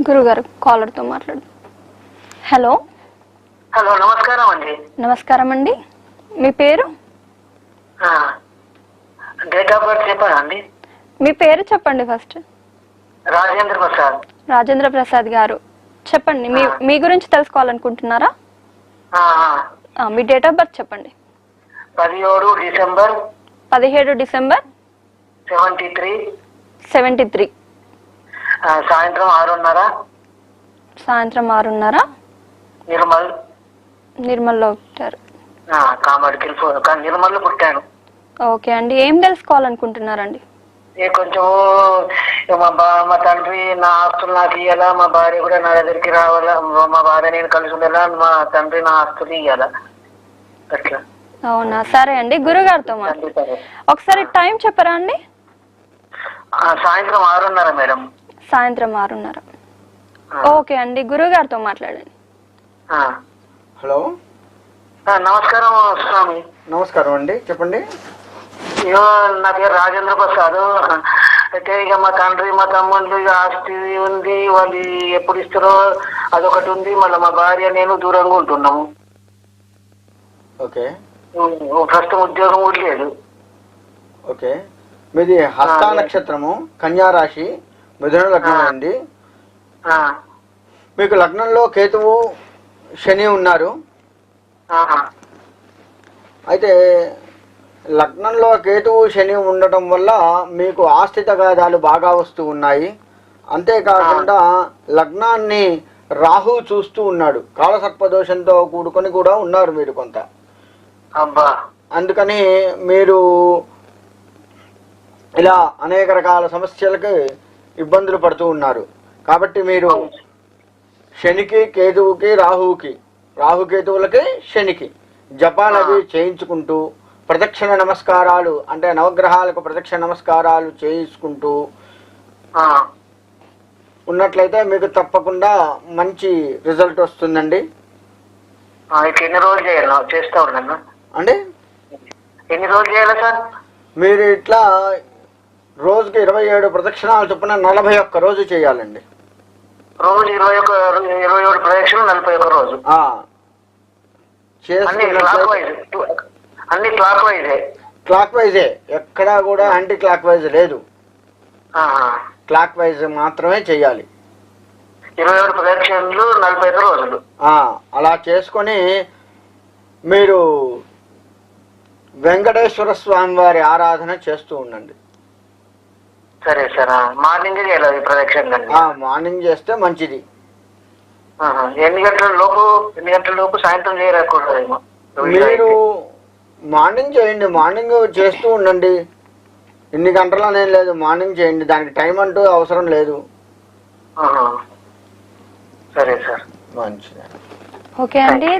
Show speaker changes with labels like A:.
A: గురుగారు కాలర్తో మాట్లాడు. Hello
B: hello, నమస్కారం అండి.
A: నమస్కారం అండి, మీ పేరు?
B: డేట్ ఆఫ్ బర్త్ చెప్పారా అండి?
A: మీ పేరు చెప్పండి ఫస్ట్.
B: రాజేంద్ర ప్రసాద్.
A: రాజేంద్ర ప్రసాద్ గారు చెప్పండి, మీ గురించి తెలుసుకోవాలనుకుంటున్నారా? మీ డేట్ ఆఫ్ బర్త్ చెప్పండి.
B: 17 డిసెంబర్
A: 17 డిసెంబర్ 73.
B: సాయంత్రం 6:30.
A: సాయంత్రం 6:30. నిర్మల్లో పుట్టారు.
B: కామాడికి నిర్మల్లో పుట్టాను.
A: ఓకే అండి, ఏం తెలుసుకోవాలనుకుంటున్నారండి?
B: కొంచెం మా తండ్రి నా ఆస్తులు నాకు ఇయ్యాలా, మా భార్య కూడా నా దగ్గరికి రావాలా, మా భార్య నేను కలిసి ఉండాలా, మా తండ్రి నా ఆస్తులు ఇయ్యాలా, అట్లా.
A: అవునా, సరే అండి, గురుగారితో మాట్లాడు. ఒకసారి టైం చెప్పరా అండి?
B: సాయంత్రం 6:30 మేడం.
A: సాయంత్రం 6:30. ఓకే అండి, గురుగారితో మాట్లాడండి.
C: హలో,
B: నమస్కారం స్వామి.
C: నమస్కారం అండి, చెప్పండి.
B: నా పేరు రాజేంద్ర ప్రసాద్. అయితే ఇక మా తండ్రి మా తమ్ముళ్ళు ఇక ఆస్తి ఉంది, వాళ్ళు ఎప్పుడు ఇస్తారో అదొకటి ఉంది. మళ్ళీ మా భార్య నేను దూరంగా ఉంటున్నాము.
C: ఓకే,
B: ప్రస్తుతం ఉద్యోగం కూడా లేదు.
C: ఓకే, మీది హస్త నక్షత్రము, కన్యా రాశి, మిథున లగ్నం అండి. మీకు లగ్నంలో కేతువు శని ఉన్నారు. అయితే లగ్నంలో కేతువు శని ఉండటం వల్ల మీకు ఆస్తి తగాదాలు బాగా వస్తూ ఉన్నాయి. అంతేకాకుండా లగ్నాన్ని రాహు చూస్తూ ఉన్నాడు. కాలసర్పదోషంతో కూడుకొని కూడా ఉన్నారు మీరు కొంత. అందుకని మీరు ఇలా అనేక రకాల సమస్యలకి ఇబ్బందులు పడుతూ ఉన్నారు. కాబట్టి మీరు శనికి, కేతువుకి, రాహుకేతువులకి, శనికి జపాలవి చేయించుకుంటూ ప్రదక్షిణ నమస్కారాలు, అంటే నవగ్రహాలకు ప్రదక్షిణ నమస్కారాలు చేయించుకుంటూ ఉన్నట్లయితే మీకు తప్పకుండా మంచి రిజల్ట్ వస్తుందండి.
B: ఎన్ని రోజులు చేయాలి? చేస్తా ఉన్నాను
C: అంటే
B: ఎన్ని రోజులు చేయాలి సార్?
C: మీరు ఇట్లా రోజుకి 27 ప్రదక్షిణాలు చొప్పున 41 రోజు చేయాలండి.
B: రోజు 27 ప్రదక్షిణలు 41 రోజు. అన్ని క్లాక్ వైజే, ఎక్కడా కూడా యాంటీ క్లాక్ వైజ్ లేదు. క్లాక్ వైజ్ మాత్రమే చేయాలి. 27 ప్రదక్షిణలు 41 రోజులు.
C: అలా చేసుకొని మీరు వెంకటేశ్వర స్వామి వారి ఆరాధన చేస్తూ ఉండండి.
B: సరే సార్, మార్నింగ్ చేయాలి ప్రదక్షిణలు?
C: మార్నింగ్ చేస్తే మంచిది.
B: ఎన్ని గంటల లోపు సాయంత్రం చేయరాకూడదేమో?
C: మీరు మార్నింగ్ చేయండి, మార్నింగ్ చేస్తూ ఉండండి. ఇన్ని గంటలు అనేది లేదు, మార్నింగ్ చేయండి. దానికి టైం అంటూ అవసరం లేదు.
B: సరే సార్,
C: మంచిది.
A: ఓకే అండి.